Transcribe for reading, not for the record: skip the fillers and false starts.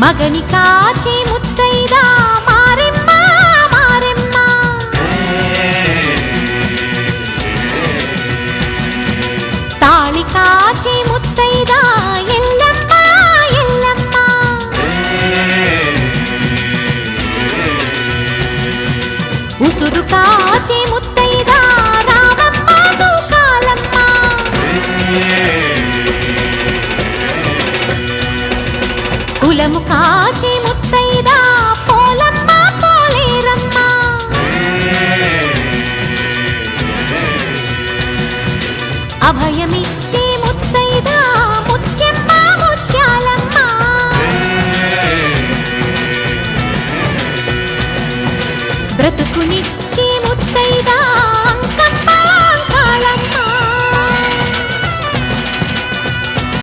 మగని కాచి ముత్తైదా మారెమ్మ మారెమ్మ తాళి కాచి ముత్తైదా ఎల్లమ్మ ఎల్లమ్మ ఉసురు కాచి ముత్తైదా రామమ్మ తూకాలమ్మ కులము కాచి